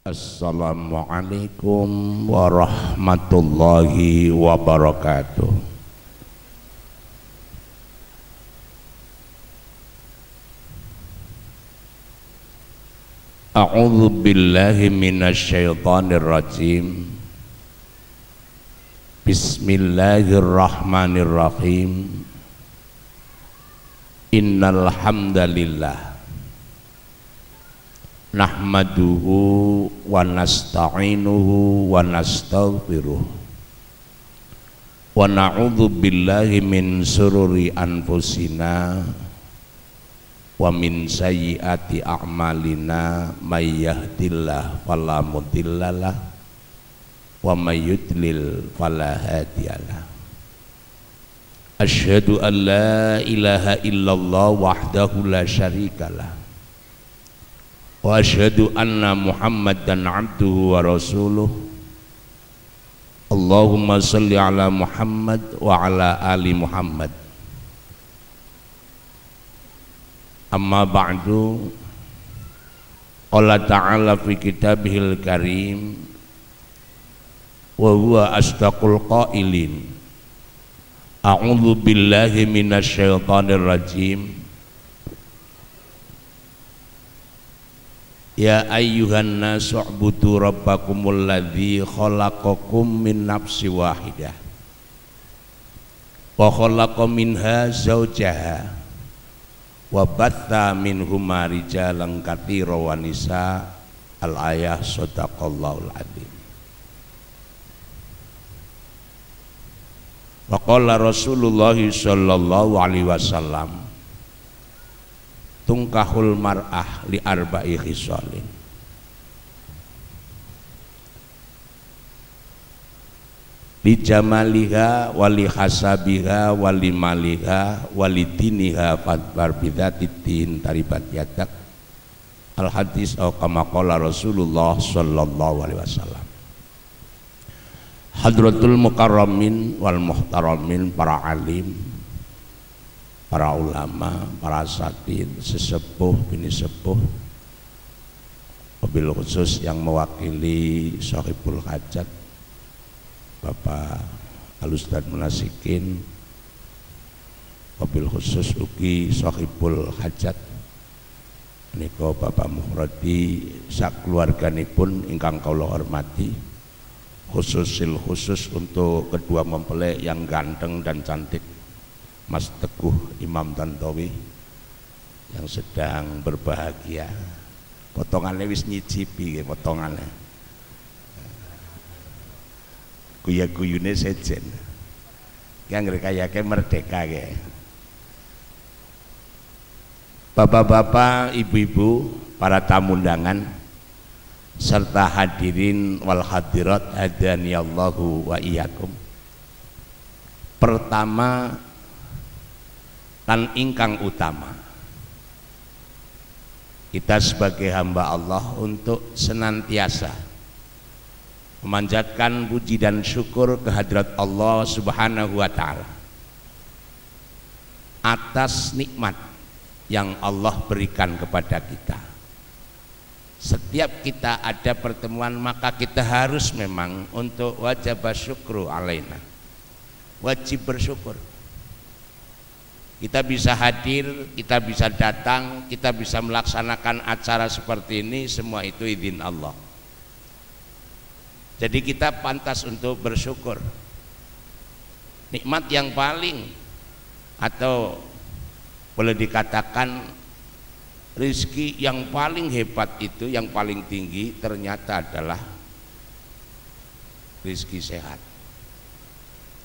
Assalamualaikum warahmatullahi wabarakatuh. A'udzu billahi minasy syaithanir rajim. Bismillahirrahmanirrahim. Innal hamdalillah nahmaduhu wa nasta'inuhu wa nastaghfiruh wa na'udzu billahi min sururi anfusina wa min sayyiati a'malina may yahdihillahu fala mudhillalah wa may yudlil fala hadiyalah. Asyhadu an la ilaha illallah wahdahu la syarikalah wa asyhadu anna Muhammadan abduhu wa rasuluh. Allahumma shalli ala Muhammad wa ala ali Muhammad. Amma ba'du. Allah ta'ala fi kitabihil karim wa huwa asdaqul qailin. A'udzu billahi minasy syaithanir rajim. Ya ayyuhan nasu u'budu rabbakumul ladzi khalaqakum min nafsin wahidah wa khalaqa minha zawjaha wa batha minhuma rijalan katsiran wa nisaa. Al-ayah. Shadaqallahul adzim. Wa qala Rasulullah sallallahu alaihi wasallam, tungkahul mar'ah li arba'i khisalin. Li jamaliha wali hasabiha wali maliha wali diniha fadbar bidzatiddin taribat yadak. Al hadis atau kama qala Rasulullah sallallahu alaihi wasallam. Hadratul mukarramin wal muhtaramin, para alim, para ulama, para asatidz, sesepuh bini sepuh, wabil khusus yang mewakili Shahibul Hajat Bapak Al-Ustadz Munasikin, wabil khusus ugi Shahibul Hajat niko Bapak Muhradi sak keluarganipun ingkang kula hormati. Khusus untuk kedua mempelai yang ganteng dan cantik, Mas Teguh Imam Tantowi yang sedang berbahagia. Potongannya wis nyicipi, potongannya guya-guyune sejen yang rekayake merdeka ke. Bapak-bapak, ibu-ibu, para tamu undangan serta hadirin wal hadirat hadaniyallahu wa iyyakum. Pertama lan ingkang utama, kita sebagai hamba Allah untuk senantiasa memanjatkan puji dan syukur kehadirat Allah Subhanahu wa ta'ala atas nikmat yang Allah berikan kepada kita. Setiap kita ada pertemuan, maka kita harus memang untuk wajib syukru alaina, wajib bersyukur. Kita bisa hadir, kita bisa datang, kita bisa melaksanakan acara seperti ini, semua itu izin Allah. Jadi kita pantas untuk bersyukur. Nikmat yang paling, atau boleh dikatakan rizki yang paling hebat itu, yang paling tinggi ternyata adalah rizki sehat.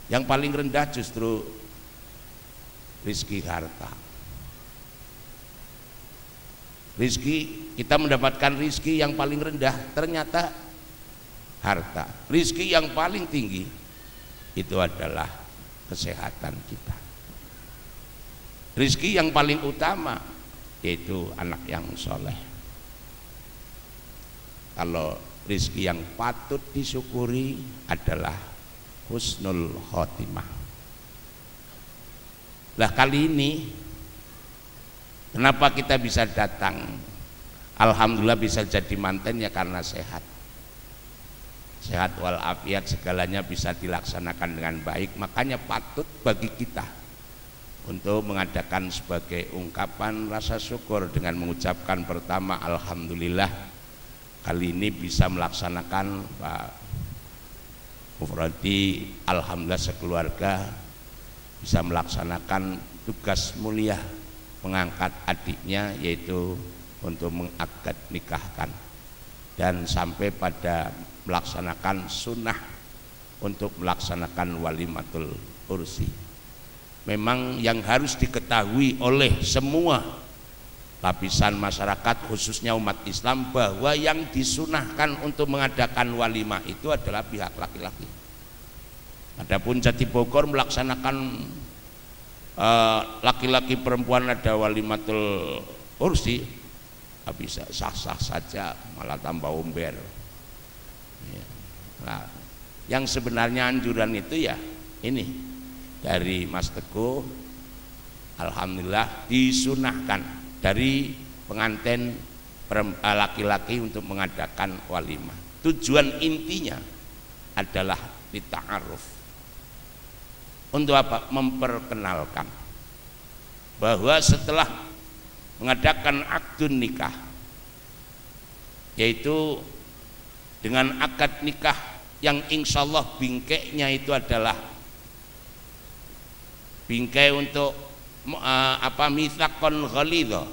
Yang paling rendah justru rizki harta. Rizki, kita mendapatkan rizki yang paling rendah ternyata harta. Rizki yang paling tinggi itu adalah kesehatan kita. Rizki yang paling utama yaitu anak yang soleh. Kalau rizki yang patut disyukuri adalah husnul khotimah. Lah kali ini kenapa kita bisa datang Alhamdulillah bisa jadi manten ya karena sehat. Sehat walafiat, segalanya bisa dilaksanakan dengan baik. Makanya patut bagi kita untuk mengadakan sebagai ungkapan rasa syukur dengan mengucapkan pertama alhamdulillah kali ini bisa melaksanakan Pak Mufradi, alhamdulillah sekeluarga bisa melaksanakan tugas mulia mengangkat adiknya, yaitu untuk mengakad nikahkan dan sampai pada melaksanakan sunnah untuk melaksanakan walimatul ursi. Memang yang harus diketahui oleh semua lapisan masyarakat khususnya umat Islam bahwa yang disunahkan untuk mengadakan walimah itu adalah pihak laki-laki. Adapun Jati Bogor melaksanakan laki-laki perempuan ada walimatul ursi bisa sah-sah saja, malah tambah umber. Nah, yang sebenarnya anjuran itu ya ini dari Mas Teguh, alhamdulillah disunahkan dari pengantin laki-laki untuk mengadakan walimah. Tujuan intinya adalah dita'aruf. Untuk apa? Memperkenalkan bahwa setelah mengadakan akdun nikah, yaitu dengan akad nikah yang insya Allah bingkainya itu adalah bingkai untuk mitsaqon ghalidha,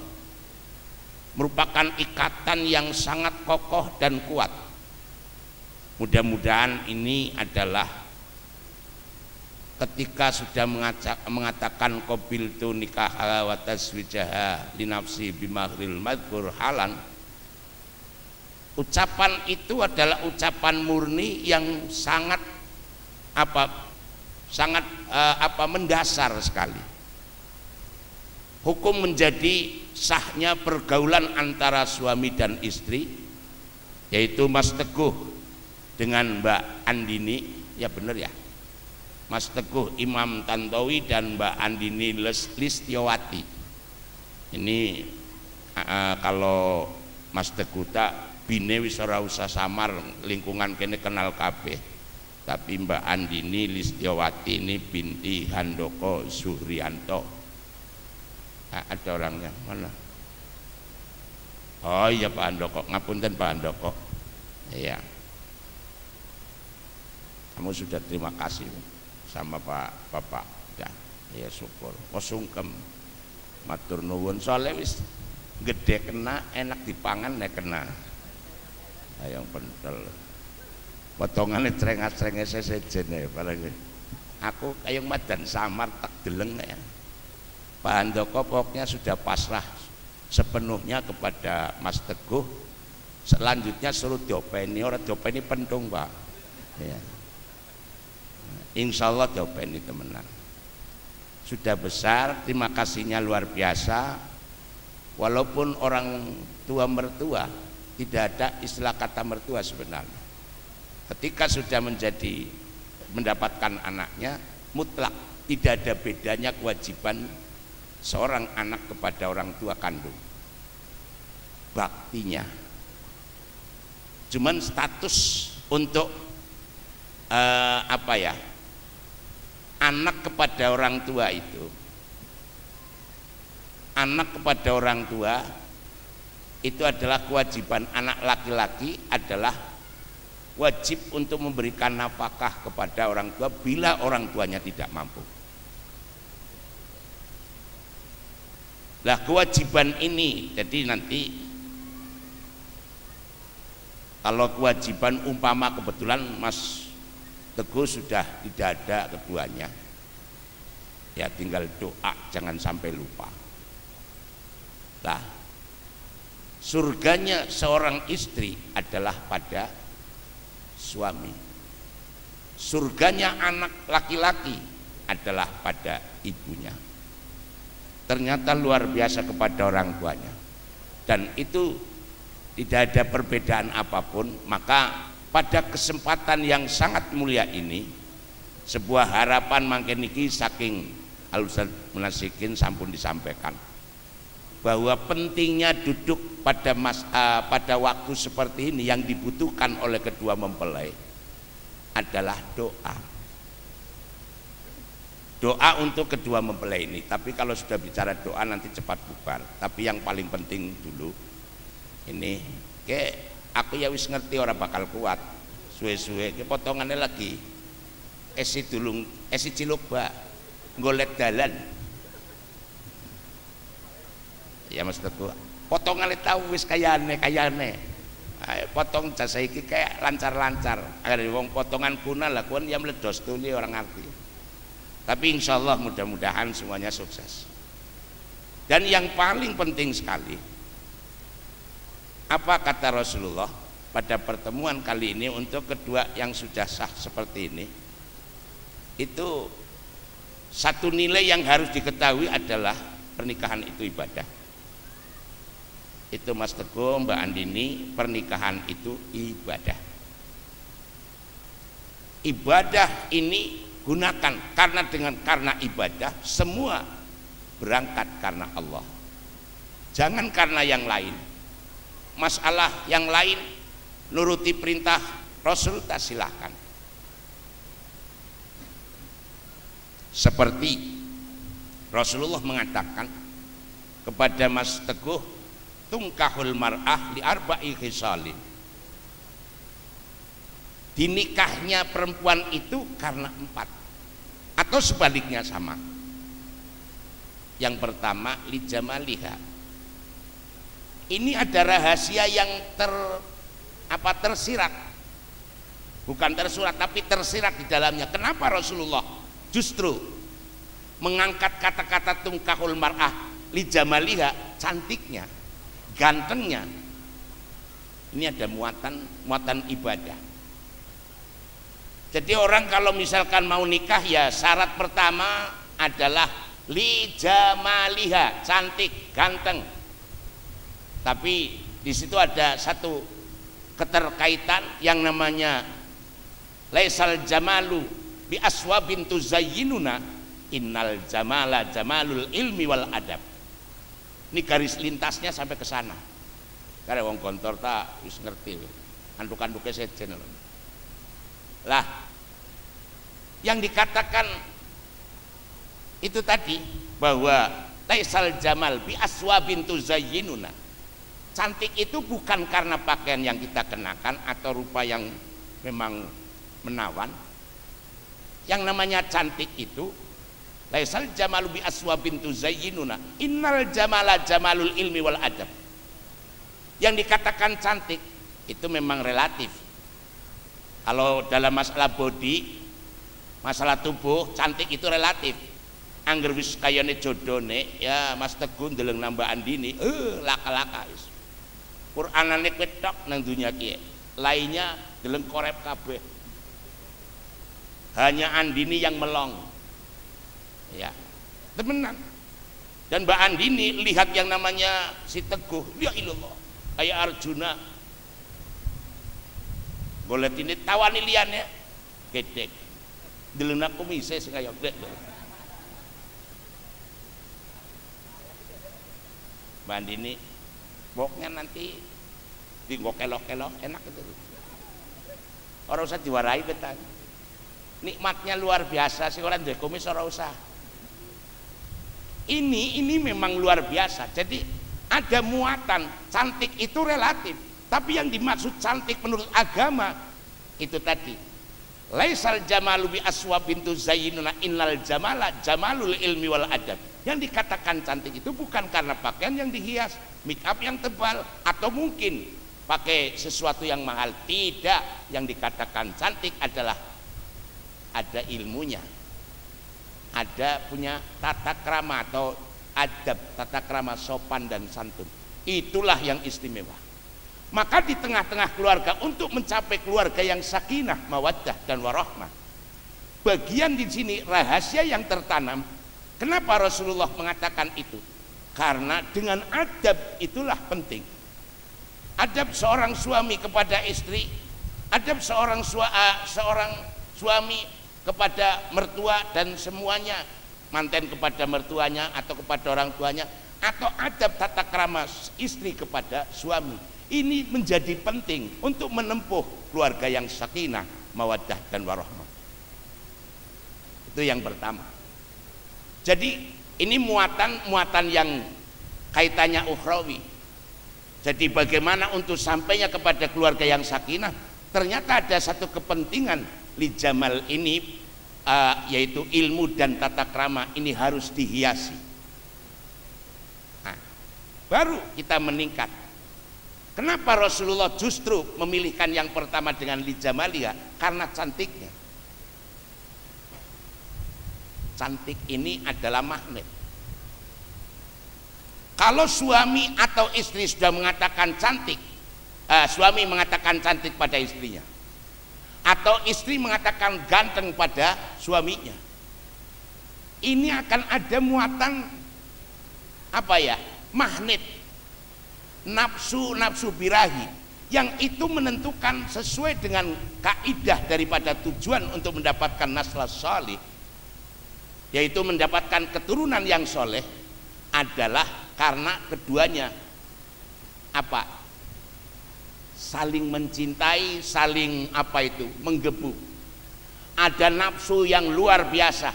merupakan ikatan yang sangat kokoh dan kuat. Mudah-mudahan ini adalah ketika sudah mengatakan qabiltu nikaha wa taswijaha li nafsi bimahril madhkur halan, ucapan itu adalah ucapan murni yang sangat mendasar sekali. Hukum menjadi sahnya pergaulan antara suami dan istri, yaitu Mas Teguh dengan Mbak Andini, ya benar ya, Mas Teguh Imam Tantowi dan Mbak Andini Listiawati. Ini kalau Mas Teguh tak bine wis ora usah samar, lingkungan kene kenal kabeh. Tapi Mbak Andini Listiawati ini binti Handoko Suhrianto. Ada orangnya mana? Oh iya Pak Handoko, ngapunten Pak Handoko. Iya. Kamu sudah terima kasih sama Pak Bapak ya, ya syukur. Sungkem matur nuwun, soalnya wis gede kena, enak dipangan nek kena. Ayang pentel potongannya cerengah-cerengah sesejen ya barang. Aku kayang madan samar tak deleng ya. Pak Handoko pokoknya sudah pasrah sepenuhnya kepada Mas Teguh. Selanjutnya suruh diopeni, orang diopeni pentung Pak ya. Insya Allah diopeni temenan. Sudah besar, terima kasihnya luar biasa. Walaupun orang tua mertua tidak ada istilah kata mertua sebenarnya. Ketika sudah mendapatkan anaknya, mutlak tidak ada bedanya kewajiban seorang anak kepada orang tua kandung, baktinya. Cuman status untuk anak kepada orang tua itu, anak kepada orang tua itu adalah kewajiban anak laki-laki, adalah wajib untuk memberikan nafkah kepada orang tua bila orang tuanya tidak mampu. Lah kewajiban ini, jadi nanti kalau kewajiban umpama kebetulan Mas Teguh sudah tidak ada keduanya, ya tinggal doa jangan sampai lupa. Nah, surganya seorang istri adalah pada suami, surganya anak laki-laki adalah pada ibunya. Ternyata luar biasa kepada orang tuanya, dan itu tidak ada perbedaan apapun. Maka pada kesempatan yang sangat mulia ini, sebuah harapan mangken iki saking Al-Ustaz Munasikin sampun disampaikan. bahwa pentingnya duduk pada waktu seperti ini. Yang dibutuhkan oleh kedua mempelai adalah doa. Doa untuk kedua mempelai ini. Tapi kalau sudah bicara doa nanti cepat bubar. Tapi yang paling penting dulu ini, aku ya wis ngerti orang bakal kuat. Suwe-suwe potongannya lagi esi cilokba ngolet dalan. Ya maksudku potongannya tahu wis kayane. Potong jasa iki kayak lancar-lancar. Ada wong potongan kuna lah kuan yang meledos tuh ini orang ngerti. Tapi insya Allah mudah-mudahan semuanya sukses. Dan yang paling penting sekali, apa kata Rasulullah pada pertemuan kali ini untuk kedua yang sudah sah seperti ini? Itu satu nilai yang harus diketahui adalah pernikahan itu ibadah. Itu Mas Teguh, Mbak Andini, pernikahan itu ibadah. Ibadah ini gunakan karena ibadah semua berangkat karena Allah. Jangan karena yang lain. Masalah yang lain nuruti perintah Rasul tak silahkan. Seperti Rasulullah mengatakan kepada Mas Teguh, tungkahul mar'ah li arba'i khisalin. Dinikahnya perempuan itu karena 4 atau sebaliknya sama. Yang pertama li jamaliha. Ini ada rahasia yang tersirat. Bukan tersurat tapi tersirat di dalamnya. Kenapa Rasulullah justru mengangkat kata-kata tungkahul mar'ah li jamaliha, cantiknya, gantengnya. Ini ada muatan ibadah. Jadi orang kalau misalkan mau nikah ya syarat pertama adalah li jamaliha, cantik, ganteng. Tapi di situ ada satu keterkaitan yang namanya laisal jamalu bi aswabin tuzayyinuna innal jamala jamalul ilmi wal adab. Ini garis lintasnya sampai ke sana. Karena wong kontor tak wis ngerti. Anduk-anduke sejen. Lah, yang dikatakan itu tadi bahwa laisal jamal bi aswabin tuzayyinuna. Cantik itu bukan karena pakaian yang kita kenakan atau rupa yang memang menawan. Yang namanya cantik itu laisal jamalu bi aswabin tuzayyinuna innal jamala jamalul ilmi wal adab. Yang dikatakan cantik itu memang relatif. Kalau dalam masalah body, masalah tubuh, cantik itu relatif. Angger wis kayane jodone ya Mas Teguh ndeleng nambah Andini, laka-laka wis. Qur'anane ketok nang dunya kiye. Lainnya ndeleng korep kabeh. Hanya Andini yang melong. Ya. Temenan. Dan Mbak Andini lihat yang namanya si Teguh, ya ilallah, kayak Arjuna. Boleh ini tawani liannya gedek delena kumise sing kaya gedek. Mbak Andini pokoknya nanti tinggo kelok-kelok enak itu. Ora usah diwarai betan. Nikmatnya luar biasa sih orang duwe kumis ora usah. Ini memang luar biasa. Jadi ada muatan, cantik itu relatif. Tapi yang dimaksud cantik menurut agama itu tadi laisal jamalu bi aswabin tuzayyinuna innal jamala jamalul ilmi wal adab. Yang dikatakan cantik itu bukan karena pakaian yang dihias, make up yang tebal, atau mungkin pakai sesuatu yang mahal. Tidak, yang dikatakan cantik adalah ada ilmunya, ada punya tata krama atau adab, tata krama sopan dan santun. Itulah yang istimewa. Maka di tengah-tengah keluarga untuk mencapai keluarga yang sakinah, mawaddah dan warahmah, bagian di sini rahasia yang tertanam. Kenapa Rasulullah mengatakan itu? Karena dengan adab itulah penting. Adab seorang suami kepada istri, adab seorang suami kepada mertua dan semuanya, manten kepada mertuanya atau kepada orang tuanya, atau adab tata krama istri kepada suami. Ini menjadi penting untuk menempuh keluarga yang sakinah, mawaddah dan warahmah. Itu yang pertama. Jadi ini muatan yang kaitannya ukhrawi. Jadi bagaimana untuk sampainya kepada keluarga yang sakinah, ternyata ada satu kepentingan li jamal ini, yaitu ilmu dan tata krama ini harus dihiasi. Nah, baru kita meningkat. Kenapa Rasulullah justru memilihkan yang pertama dengan li jamaliha? Karena cantiknya. Cantik ini adalah magnet. Kalau suami atau istri sudah mengatakan cantik, suami mengatakan cantik pada istrinya, atau istri mengatakan ganteng pada suaminya, ini akan ada muatan magnet, nafsu birahi, yang itu menentukan sesuai dengan kaidah daripada tujuan untuk mendapatkan nasl salih, yaitu mendapatkan keturunan yang soleh, adalah karena keduanya saling mencintai, saling menggebu. Ada nafsu yang luar biasa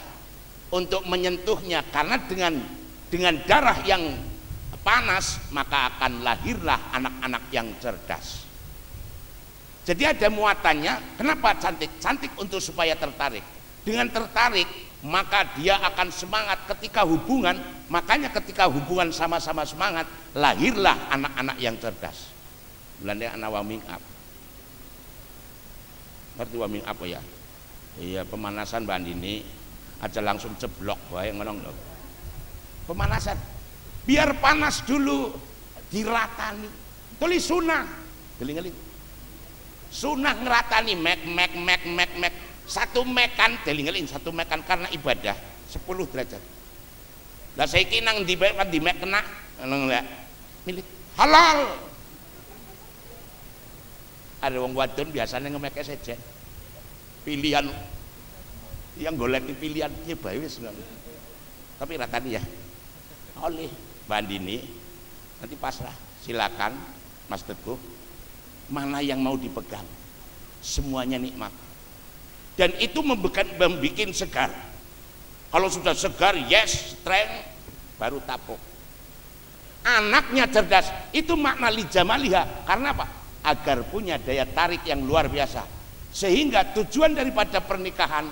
untuk menyentuhnya, karena dengan darah yang panas maka akan lahirlah anak-anak yang cerdas. Jadi ada muatannya. Kenapa cantik? Cantik untuk supaya tertarik. Dengan tertarik maka dia akan semangat ketika hubungan. Makanya ketika hubungan sama-sama semangat, lahirlah anak-anak yang cerdas. Belanda anak warming up. Ngerti warming up ya? Iya, pemanasan Mbak Andini aja langsung ceblok wae ngono lho. Pemanasan. Biar panas dulu, diratani. Tulis sunah. Geling-geling. Sunah ngeratani mek. Satu mekan, deling-eling satu mekan karena ibadah 10 derajat. Lah saiki nang di mek kena ngono enggak? Milik halal. Ada wong wadon biasanya ngemeke sejen. Pilihan yang golek pilihan ya bae wis ngono. Tapi ratani ya. Oleh Mbak Andini nanti pasrah, silakan Mas Teguh, mana yang mau dipegang, semuanya nikmat. Dan itu membuat segar. Kalau sudah segar, yes, strength, baru tapuk. Anaknya cerdas, itu makna li jamaliha. Karena apa? Agar punya daya tarik yang luar biasa. Sehingga tujuan daripada pernikahan,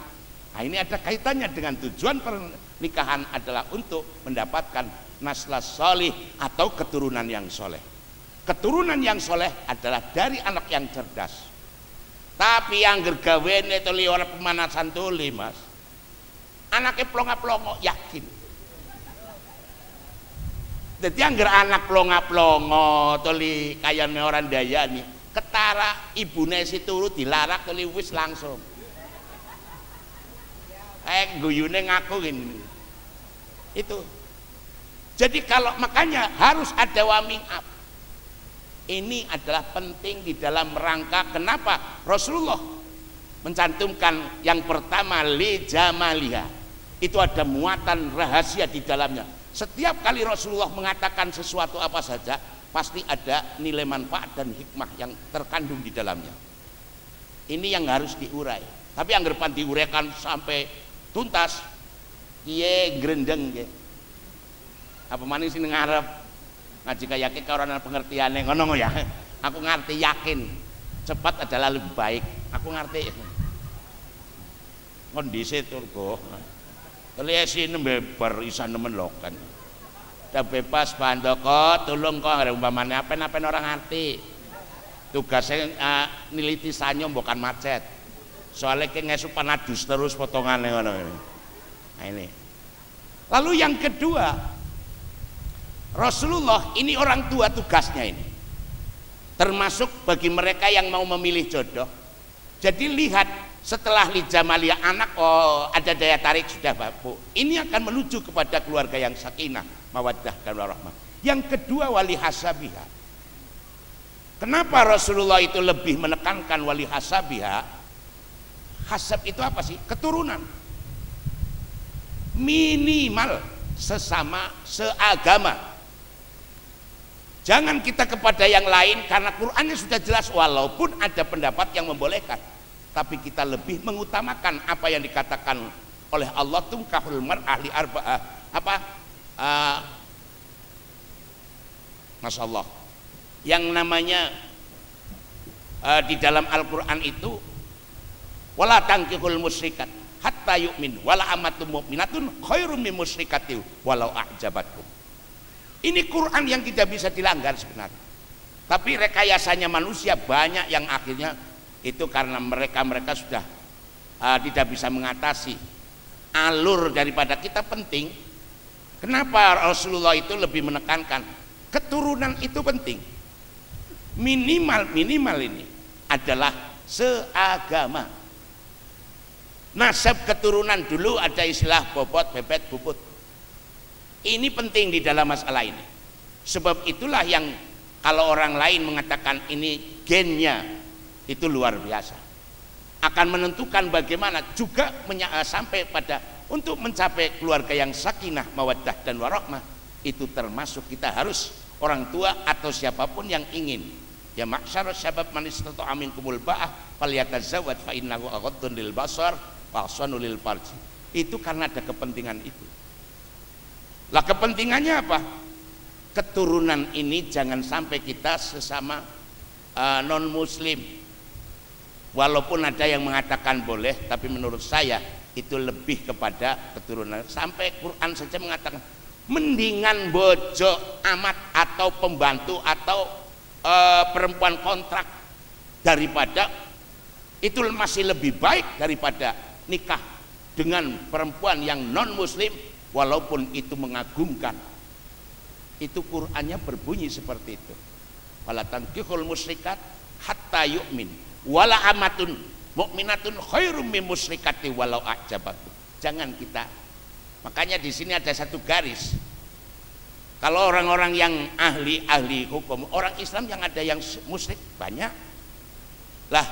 nah ini ada kaitannya dengan tujuan pernikahan adalah untuk mendapatkan naslas solih atau keturunan yang soleh. Keturunan yang soleh adalah dari anak yang cerdas. Tapi yang gergawene tuli ora pemanasan tuli Mas, anaknya plonga-plongo yakin. Jadi angger anak plonga-plongo tuli kayane orang daya nih, ketara ibune si turu dilarak tuli wis langsung. Guyune ngaku gini. Itu. Jadi kalau makanya harus ada warming up. Ini adalah penting di dalam rangka kenapa Rasulullah mencantumkan yang pertama li jamaliha. Itu ada muatan rahasia di dalamnya. Setiap kali Rasulullah mengatakan sesuatu apa saja, pasti ada nilai manfaat dan hikmah yang terkandung di dalamnya. Ini yang harus diurai. Tapi yang depan diuraikan sampai tuntas, kiye grendeng ya. Apa manis ini ngarep ngaji kayak orang pengertiannya ngono ya. Aku ngerti, yakin cepat adalah lebih baik. Aku ngerti kondisi turgo telesi nembebar isa nemen lokan udah bebas bandoko tolong kok ada umpamane apen-apen orang ngerti tugasnya niliti sanyo bukan macet soalnya kayak ngesu panadus terus potongannya ngono. Nah ini lalu yang kedua, Rasulullah ini orang tua tugasnya ini termasuk bagi mereka yang mau memilih jodoh. Jadi lihat setelah li jamalia anak, oh ada daya tarik sudah bapu, ini akan menuju kepada keluarga yang sakinah, mawaddah dan warahmah. Yang kedua wali hasabiha. Kenapa Rasulullah itu lebih menekankan wali hasabiha? Hasab itu apa sih? Keturunan minimal sesama seagama. Jangan kita kepada yang lain, karena Qur'annya sudah jelas, walaupun ada pendapat yang membolehkan, tapi kita lebih mengutamakan apa yang dikatakan oleh Allah, tunkahul mar'ah li arba'ah, apa Masya Allah, yang namanya di dalam Al-Quran itu, wala tankihul musyrikat hatta yu'min wala amatum mu'minatun khairum min musyrikati walau a'jabatkum. Ini Quran yang tidak bisa dilanggar sebenarnya, tapi rekayasanya manusia banyak yang akhirnya itu karena mereka sudah tidak bisa mengatasi alur daripada kita. Penting, kenapa Rasulullah itu lebih menekankan keturunan itu penting, minimal ini adalah seagama. Nasab keturunan, dulu ada istilah bobot, bebet, bubut. Ini penting di dalam masalah ini. Sebab itulah yang kalau orang lain mengatakan ini gennya, itu luar biasa. Akan menentukan bagaimana juga sampai pada untuk mencapai keluarga yang sakinah, mawaddah dan warahmah. Itu termasuk kita harus, orang tua atau siapapun yang ingin, ya ma'syarus syabab man istata'a minkumul ba'ah falyatazawwaj fa innahu aghaddun lil basar wa ahsanu lil farji. Itu karena ada kepentingan itu. Lah kepentingannya apa? Keturunan ini jangan sampai kita sesama non muslim, walaupun ada yang mengatakan boleh, tapi menurut saya itu lebih kepada keturunan. Sampai Quran saja mengatakan mendingan bojo amat atau pembantu atau perempuan kontrak daripada itu, masih lebih baik daripada nikah dengan perempuan yang non muslim walaupun itu mengagumkan. Itu Qur'annya berbunyi seperti itu, wala tankihul musyrikat hatta yu'min wala amatun mu'minatun khairum min musyrikati walau a'jabakum. Jangan kita, makanya di sini ada satu garis. Kalau orang-orang yang ahli hukum, orang Islam yang ada yang musyrik banyak lah,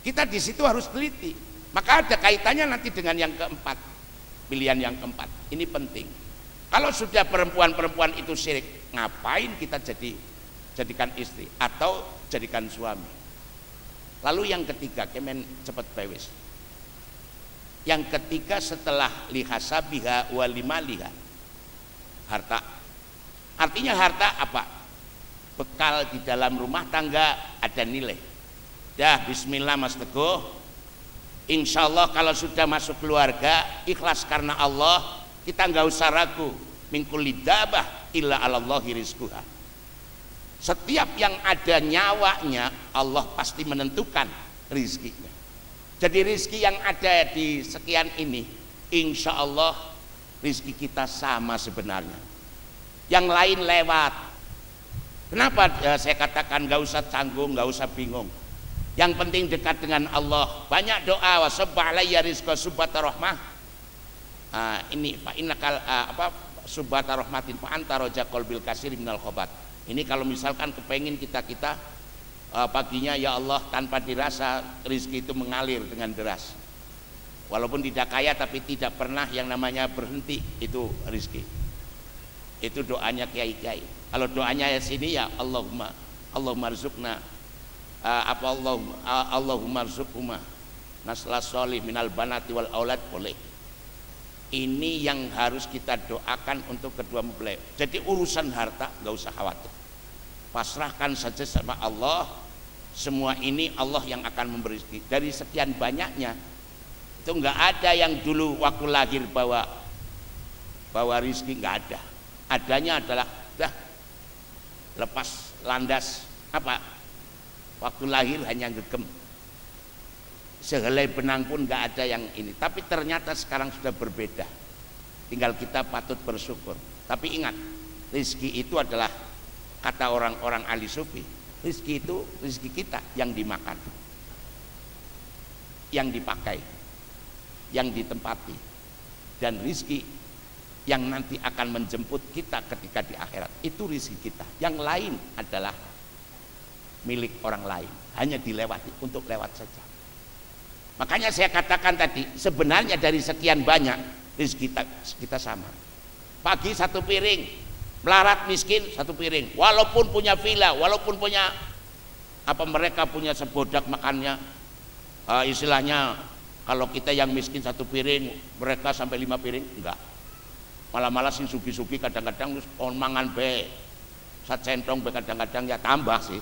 kita di situ harus teliti. Maka ada kaitannya nanti dengan yang keempat, pilihan yang keempat. Ini penting. Kalau sudah perempuan itu syirik, ngapain kita jadikan istri atau jadikan suami? Lalu yang ketiga, kemen cepet bewis. Yang ketiga setelah lihasabiha walimaliha, harta. Artinya harta apa? Bekal di dalam rumah tangga ada nilai. Dah bismillah Mas Teguh, insya Allah kalau sudah masuk keluarga ikhlas karena Allah, kita nggak usah ragu, min kulli dabah illa 'alallahi rizquha. Setiap yang ada nyawanya Allah pasti menentukan rizkinya. Jadi rizki yang ada di sekian ini, insya Allah rizki kita sama sebenarnya. Yang lain lewat. Kenapa saya katakan nggak usah canggung, nggak usah bingung. Yang penting dekat dengan Allah. Banyak doa, wa subba alayya rizqa subbata rahmah. Ini fa innakal subbata rahmatin fa anta raja qalbil kasir minal khobat. Ini kalau misalkan kepengin kita paginya, ya Allah, tanpa dirasa rizki itu mengalir dengan deras. Walaupun tidak kaya tapi tidak pernah yang namanya berhenti, itu rizki. Itu doanya kiai-kiai. Kalau doanya ya sini ya Allahumma rizukna Allahumma rizukuma nasla sholih minal banati wal aulad, boleh. Ini yang harus kita doakan untuk kedua mempelai. Jadi urusan harta nggak usah khawatir, pasrahkan saja sama Allah. Semua ini Allah yang akan memberi rezeki. Dari sekian banyaknya itu nggak ada yang dulu waktu lahir bawa rezeki, nggak ada. Adanya adalah lepas landas apa, waktu lahir hanya gegem, sehelai benang pun nggak ada yang ini. Tapi ternyata sekarang sudah berbeda, tinggal kita patut bersyukur. Tapi ingat, rezeki itu adalah, kata orang-orang ahli sufi, rezeki itu rezeki kita yang dimakan, yang dipakai, yang ditempati, dan rezeki yang nanti akan menjemput kita ketika di akhirat. Itu rezeki kita. Yang lain adalah milik orang lain, hanya dilewati, untuk lewat saja. Makanya saya katakan tadi, sebenarnya dari sekian banyak rezeki kita sama. Pagi satu piring, melarat miskin satu piring, walaupun punya villa, walaupun punya apa, mereka punya sebodak makannya. Istilahnya kalau kita yang miskin satu piring, mereka sampai 5 piring, enggak. Malah sing sugi-sugi kadang-kadang mangan be sacentong, be kadang-kadang ya tambah sih.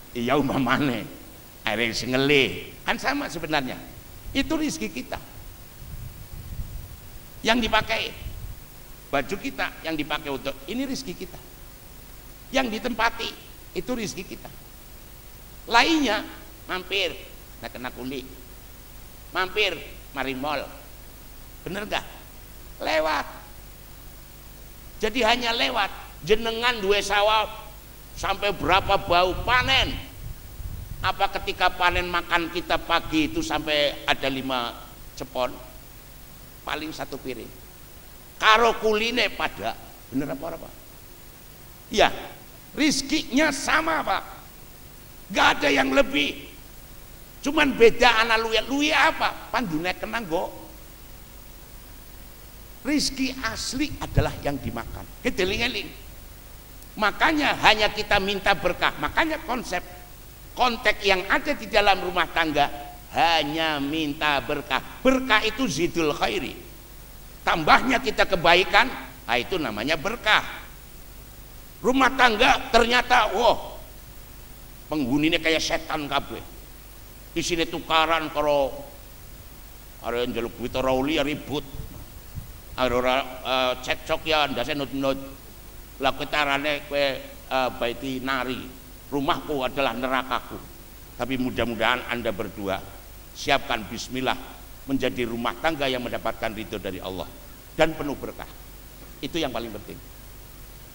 Iya umpamane air sing ngelih kan sama sebenarnya. Itu rezeki kita yang dipakai, baju kita yang dipakai untuk ini rezeki kita, yang ditempati itu rezeki kita. Lainnya mampir nak kena kulit, mampir mari mall, bener gak? Lewat. Jadi hanya lewat. Jenengan duwe sawah sampai berapa bau panen, apa ketika panen makan kita pagi itu sampai ada 5 cepon, paling 1 piring karo kuline pada, bener apa? Ya, rizkinya sama Pak, gak ada yang lebih, cuman beda anak luye apa pandune kena go. Rizki asli adalah yang dimakan, kedeling-eling. Makanya hanya kita minta berkah. Makanya konteks yang ada di dalam rumah tangga hanya minta berkah. Berkah itu zidul khairi, tambahnya kita kebaikan, nah itu namanya berkah. Rumah tangga ternyata penghuninya kayak setan kabeh, di sini tukaran karo ada yang jaluk duit rauli ribut, ada cekcok ya ndase nut lah ketarane kue baiti nari, rumahku adalah nerakaku. Tapi mudah-mudahan Anda berdua siapkan bismillah menjadi rumah tangga yang mendapatkan ridho dari Allah dan penuh berkah. Itu yang paling penting.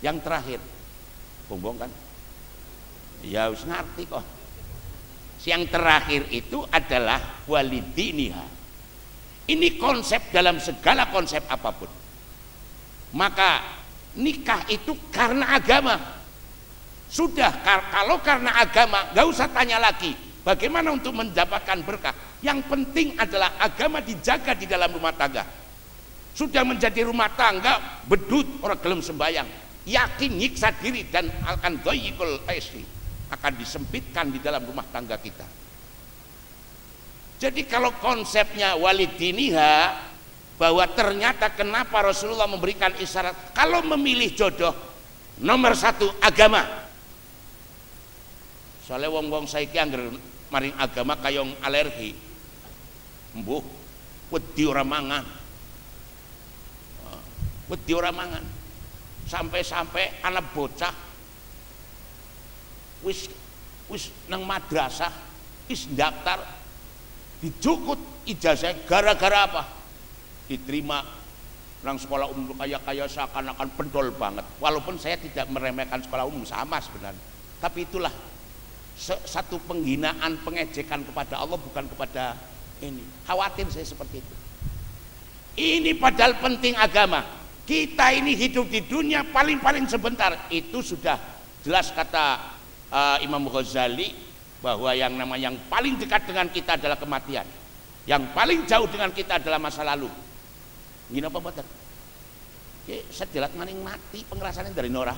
Yang terakhir, bongbong kan? Ya harus ngerti kok. Yang terakhir itu adalah walidiniha. Ini konsep dalam segala konsep apapun. Maka nikah itu karena agama. Sudah, kalau karena agama gak usah tanya lagi bagaimana untuk mendapatkan berkah. Yang penting adalah agama dijaga di dalam rumah tangga. Sudah menjadi rumah tangga bedut orang gelem sembayang, yakin nyiksa diri dan akan doyikul aisri, akan disempitkan di dalam rumah tangga kita. Jadi kalau konsepnya walidiniha, bahwa ternyata kenapa Rasulullah memberikan isyarat kalau memilih jodoh nomor 1 agama. Soalnya wong-wong saiki angger maring agama kayong alergi, mbuh wedi ora mangan, wedi ora mangan, sampai anak bocah wis nang madrasah wis daftar dicukut ijazah gara-gara apa? Diterima nang sekolah umum kaya seakan-akan pendol banget. Walaupun saya tidak meremehkan sekolah umum, sama sebenarnya, tapi itulah satu penghinaan, pengejekan kepada Allah, bukan kepada ini. Khawatir saya seperti itu. Ini padahal penting agama. Kita ini hidup di dunia paling sebentar. Itu sudah jelas kata Imam Ghazali bahwa yang paling dekat dengan kita adalah kematian, yang paling jauh dengan kita adalah masa lalu. Gini apa betul? Sedilat maning mati pengerasanya dari Nora.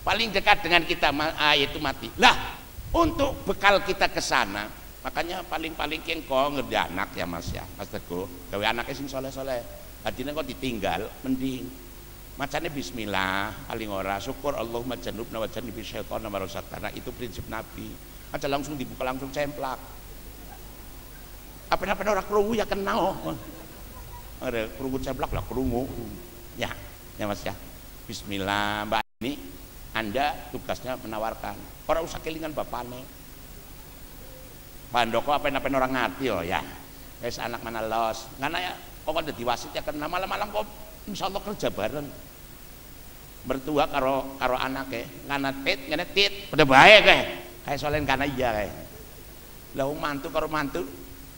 Paling dekat dengan kita yaitu mati. Lah, untuk bekal kita ke sana, makanya paling kengko ngerti anak ya Mas ya, Mas Teguh. Gawe anaknya sing soleh-soleh. Hadine kok ditinggal mending macane bismillah paling ora, syukur Allahumma jannibna wa jannibi syaitan wa razaqtana. Itu prinsip Nabi. Aja langsung dibuka langsung cemplak. Apa-apa orang krungu ya kenal. Ada kerungu ceblak lah kerungu ya Mas ya. Bismillah Mbak, ini Anda tugasnya menawarkan, orang usah kelingan bapane pandoko apa-apa orang ngerti ya guys, anak mana los karena ya kok ada diwasit ya karena malam-malam kok insya Allah kerja bareng mertua karo anaknya ngana tit pada baik kayak soalnya karena iya kayak lah mantu karo mantu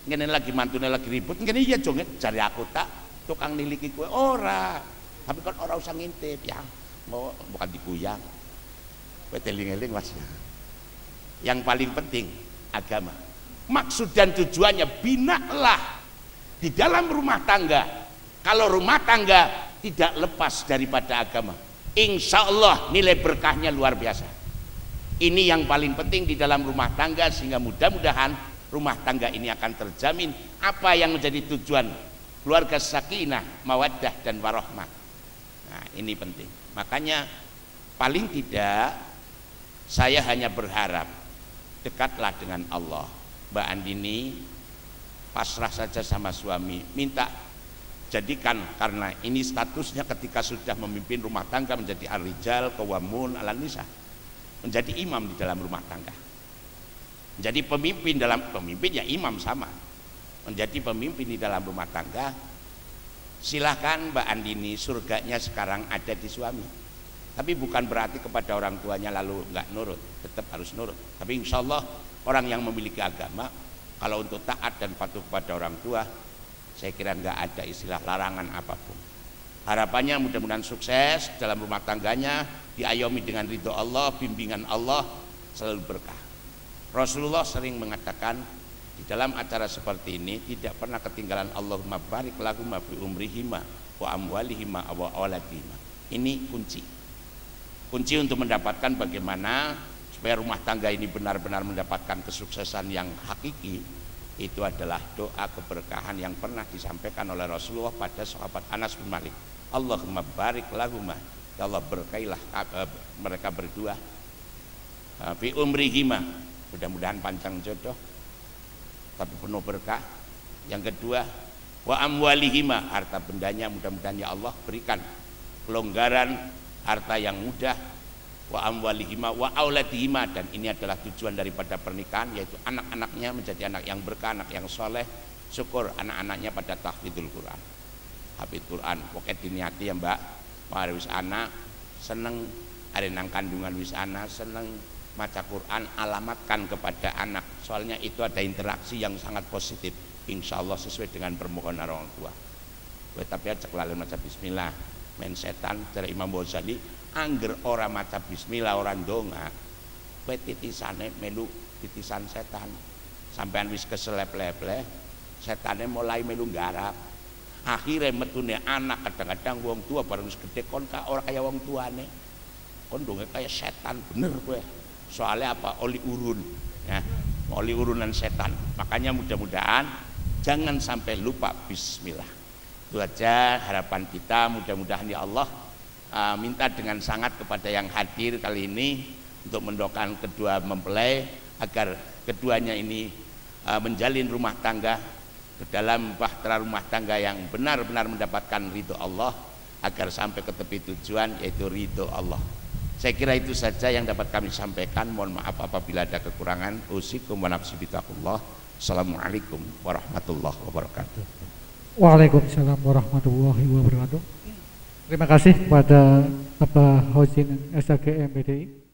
ngene lagi mantune lagi ribut ngene iya jonget cari aku tak tukang niliki kue ora, tapi kan ora usah ngintip ya, mau bukan dikuyang kue teling-eling Mas. Yang paling penting agama, maksud dan tujuannya binalah di dalam rumah tangga. Kalau rumah tangga tidak lepas daripada agama. Insya Allah nilai berkahnya luar biasa. Ini yang paling penting di dalam rumah tangga, sehingga mudah-mudahan rumah tangga ini akan terjamin apa yang menjadi tujuan keluarga sakinah, mawaddah dan warahmah. Nah, ini penting. Makanya paling tidak saya hanya berharap dekatlah dengan Allah. Mbak Andini pasrah saja sama suami, minta jadikan, karena ini statusnya ketika sudah memimpin rumah tangga menjadi ar-rijal qawwamun 'alan nisa, menjadi imam di dalam rumah tangga, menjadi pemimpin ya imam sama, menjadi pemimpin di dalam rumah tangga. Silahkan Mbak Andini, surganya sekarang ada di suami, tapi bukan berarti kepada orang tuanya lalu nggak nurut, tetap harus nurut. Tapi insya Allah orang yang memiliki agama, kalau untuk taat dan patuh kepada orang tua, saya kira nggak ada istilah larangan apapun. Harapannya mudah-mudahan sukses dalam rumah tangganya, diayomi dengan ridho Allah, bimbingan Allah, selalu berkah. Rasulullah sering mengatakan di dalam acara seperti ini tidak pernah ketinggalan Allahumma barik lahuma fi umrihima wa amwalihima wa auladihima. Ini kunci untuk mendapatkan bagaimana supaya rumah tangga ini benar-benar mendapatkan kesuksesan yang hakiki. Itu adalah doa keberkahan yang pernah disampaikan oleh Rasulullah pada sahabat Anas bin Malik. Allahumma barik lahuma, ya Allah berkailah mereka berdua fi umrihima, mudah-mudahan panjang jodoh tapi penuh berkah. Yang kedua, wa amwalihima, harta bendanya mudah-mudahan ya Allah berikan kelonggaran, harta yang mudah. Wa amwalihima wa auladihima, dan ini adalah tujuan daripada pernikahan, yaitu anak-anaknya menjadi anak yang berkah, anak yang soleh. Syukur anak-anaknya pada tahfidzul Quran, hafidz Quran. Pokoknya diniati ya Mbak, mari wis anak seneng ada nang kandungan wis anak seneng maca Quran, alamatkan kepada anak, soalnya itu ada interaksi yang sangat positif, insya Allah sesuai dengan permohonan orang tua. Tapi aja lalu maca bismillah, main setan dari Imam Ghazali, angger ora maca bismillah orang donga, kowe titisane melu titisan setan, sampean wis keselep-leple, setane mulai melu garap, akhirnya metune anak. Kadang-kadang wong tua bareng wis gede kon ora kaya wong tuane, kon donge kaya setan bener kowe. Soalnya apa? Oli urun ya, oli urunan setan. Makanya mudah-mudahan jangan sampai lupa bismillah. Itu aja harapan kita. Mudah-mudahan ya Allah minta dengan sangat kepada yang hadir kali ini untuk mendoakan kedua mempelai agar keduanya ini menjalin rumah tangga ke dalam bahtera rumah tangga yang benar-benar mendapatkan ridho Allah, agar sampai ke tepi tujuan yaitu ridho Allah. Saya kira itu saja yang dapat kami sampaikan. Mohon maaf apabila ada kekurangan. Usikum wa nafsi bitaqullah. Assalamualaikum warahmatullahi wabarakatuh. Waalaikumsalam warahmatullahi wabarakatuh. Terima kasih kepada Bapak Hozin SAGM BDI.